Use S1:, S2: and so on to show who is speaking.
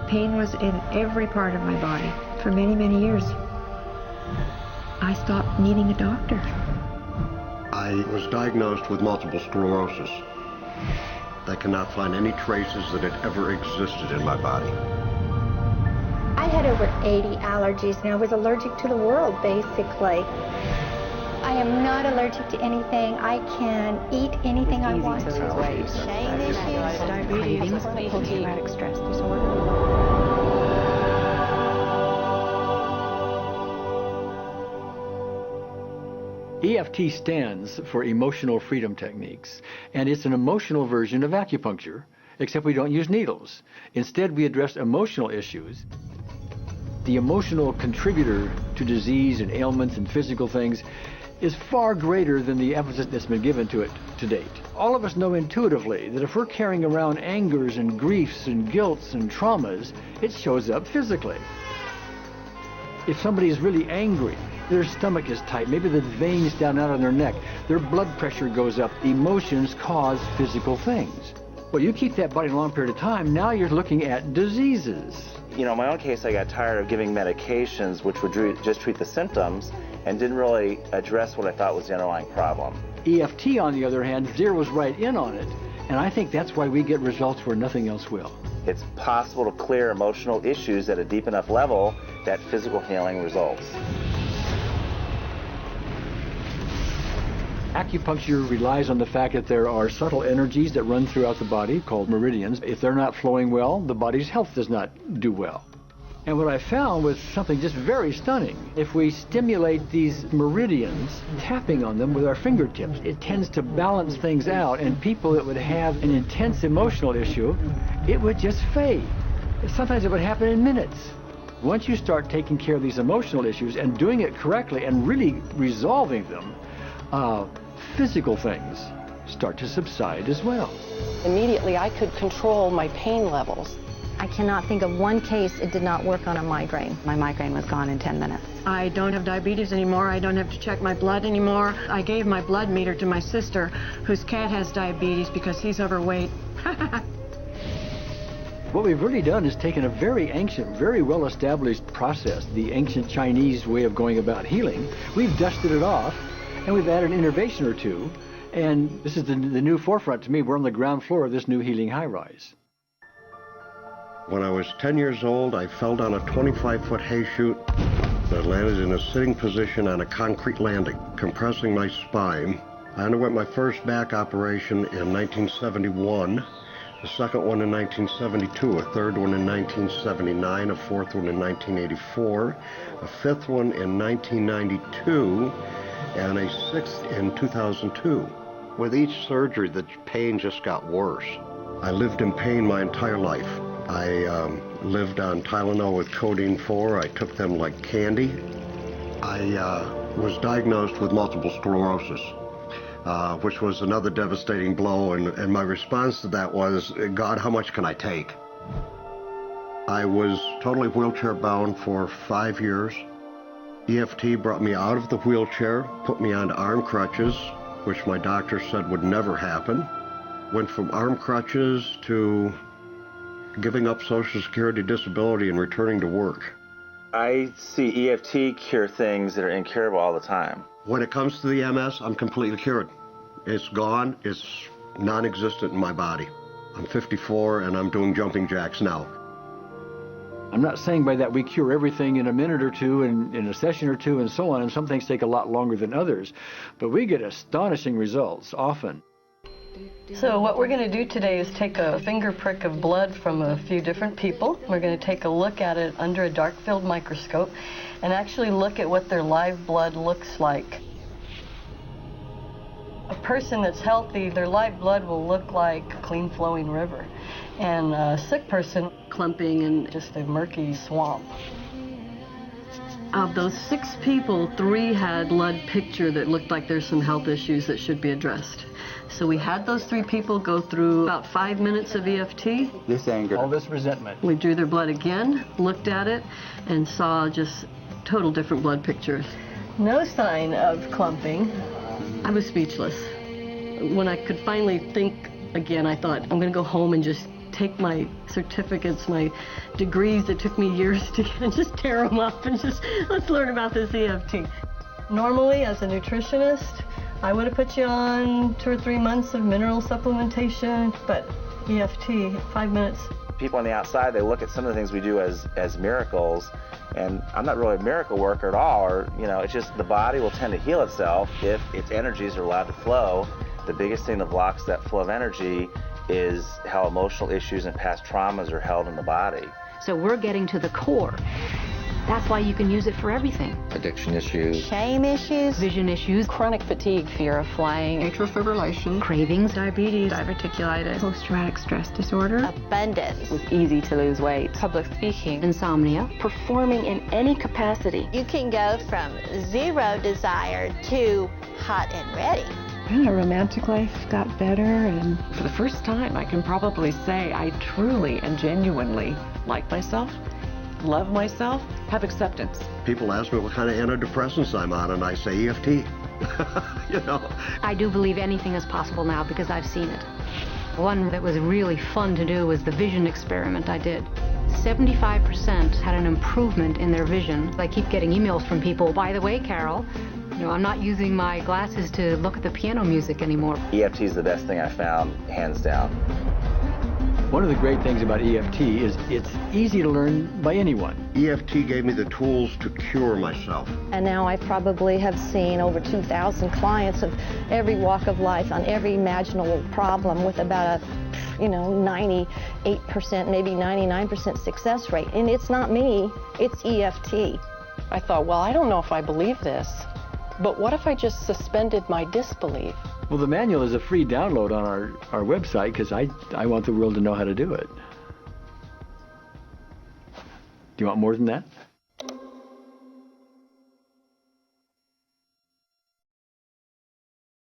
S1: Pain was in every part of my body for many, many years. I stopped needing a doctor.
S2: I was diagnosed with multiple sclerosis. They cannot find any traces that it ever existed in my body.
S3: I had over 80 allergies and I was allergic to the world, basically. I am not allergic to anything. I can eat anything I want to. Shame issues,
S1: Diabetes, post-traumatic stress disorder.
S4: EFT stands for Emotional Freedom Techniques, and it's an emotional version of acupuncture, except we don't use needles. Instead, we address emotional issues. The emotional contributor to disease and ailments and physical things is far greater than the emphasis that's been given to it to date. All of us know intuitively that if we're carrying around angers and griefs and guilts and traumas, it shows up physically. If somebody is really angry, their stomach is tight, maybe the veins down out on their neck, their blood pressure goes up, emotions cause physical things. Well, you keep that body a long period of time, now you're looking at diseases.
S5: You know, in my own case, I got tired of giving medications which would just treat the symptoms and didn't really address what I thought was the underlying problem.
S4: EFT, on the other hand, zeroes right in on it, and I think that's why we get results where nothing else will.
S5: It's possible to clear emotional issues at a deep enough level that physical healing results.
S4: Acupuncture relies on the fact that there are subtle energies that run throughout the body called meridians. If they're not flowing well, the body's health does not do well. And what I found was something just very stunning. If we stimulate these meridians, tapping on them with our fingertips, it tends to balance things out, and people that would have an intense emotional issue, it would just fade. Sometimes it would happen in minutes. Once you start taking care of these emotional issues and doing it correctly and really resolving them, physical things start to subside as well.
S6: Immediately, I could control my pain levels.
S7: I cannot think of one case it did not work on a migraine. My migraine was gone in 10 minutes.
S1: I don't have diabetes anymore. I don't have to check my blood anymore. I gave my blood meter to my sister, whose cat has diabetes because he's overweight.
S4: What we've really done is taken a very ancient, very well-established process, the ancient Chinese way of going about healing. We've dusted it off, and we've added an innovation or two, and this is the new forefront to me. We're on the ground floor of this new healing high-rise.
S2: When I was 10 years old, I fell down a 25-foot hay chute that landed in a sitting position on a concrete landing, compressing my spine. I underwent my first back operation in 1971, the second one in 1972, a third one in 1979, a fourth one in 1984, a fifth one in 1992, and a sixth in 2002. With each surgery, the pain just got worse. I lived in pain my entire life. I lived on Tylenol with codeine 4. I took them like candy. I was diagnosed with multiple sclerosis, which was another devastating blow, and my response to that was, God, how much can I take? I was totally wheelchair bound for 5 years. EFT brought me out of the wheelchair, put me on arm crutches, which my doctor said would never happen. Went from arm crutches to giving up Social Security disability and returning to work.
S5: I see EFT cure things that are incurable all the time.
S2: When it comes to the MS, I'm completely cured. It's gone. It's non-existent in my body. I'm 54 and I'm doing jumping jacks now.
S4: I'm not saying by that we cure everything in a minute or two and in a session or two and so on, and some things take a lot longer than others, but we get astonishing results often.
S6: So what we're going to do today is take a finger prick of blood from a few different people. We're going to take a look at it under a dark field microscope and actually look at what their live blood looks like. A person that's healthy, their live blood will look like a clean flowing river, and a sick person clumping in just a murky swamp. Of those 6 people, 3 had blood picture that looked like there's some health issues that should be addressed. So we had those 3 people go through about 5 minutes of EFT.
S5: This anger.
S4: All this resentment.
S6: We drew their blood again, looked at it, and saw just total different blood pictures. No sign of clumping. I was speechless. When I could finally think again, I thought, I'm going to go home and just
S1: take my certificates, my degrees that took me years to get, and just tear them up and just, let's learn about this EFT.
S6: Normally, as a nutritionist, I would have put you on 2 or 3 months of mineral supplementation, but EFT, 5 minutes.
S5: People on the outside, they look at some of the things we do as miracles, and I'm not really a miracle worker at all, or, it's just the body will tend to heal itself if its energies are allowed to flow. The biggest thing that blocks that flow of energy is how emotional issues and past traumas are held in the body.
S8: So we're getting to the core. That's why you can use it for everything.
S9: Addiction issues.
S7: Shame issues.
S8: Vision issues.
S10: Chronic fatigue, fear of flying.
S1: Atrial fibrillation.
S8: Cravings.
S1: Diabetes. Diverticulitis. Post-traumatic stress disorder.
S7: Abundance.
S10: It was easy to lose weight.
S8: Public speaking. Insomnia.
S10: Performing in any capacity.
S3: You can go from zero desire to hot and ready.
S11: My romantic life got better, and for the first time I can probably say I truly and genuinely like myself, love myself, have acceptance.
S2: People ask me what kind of antidepressants I'm on, and I say EFT.
S8: I do believe anything is possible now because I've seen it. One that was really fun to do was the vision experiment I did. 75% had an improvement in their vision. I keep getting emails from people, by the way, Carol, I'm not using my glasses to look at the piano music anymore.
S5: EFT is the best thing I found, hands down.
S4: One of the great things about EFT is it's easy to learn by anyone.
S2: EFT gave me the tools to cure myself.
S7: And now I probably have seen over 2,000 clients of every walk of life on every imaginable problem with about a 98%, maybe 99% success rate. And it's not me, it's EFT.
S10: I thought, well, I don't know if I believe this, but what if I just suspended my disbelief?
S4: Well, the manual is a free download on our website because I want the world to know how to do it. Do you want more than that?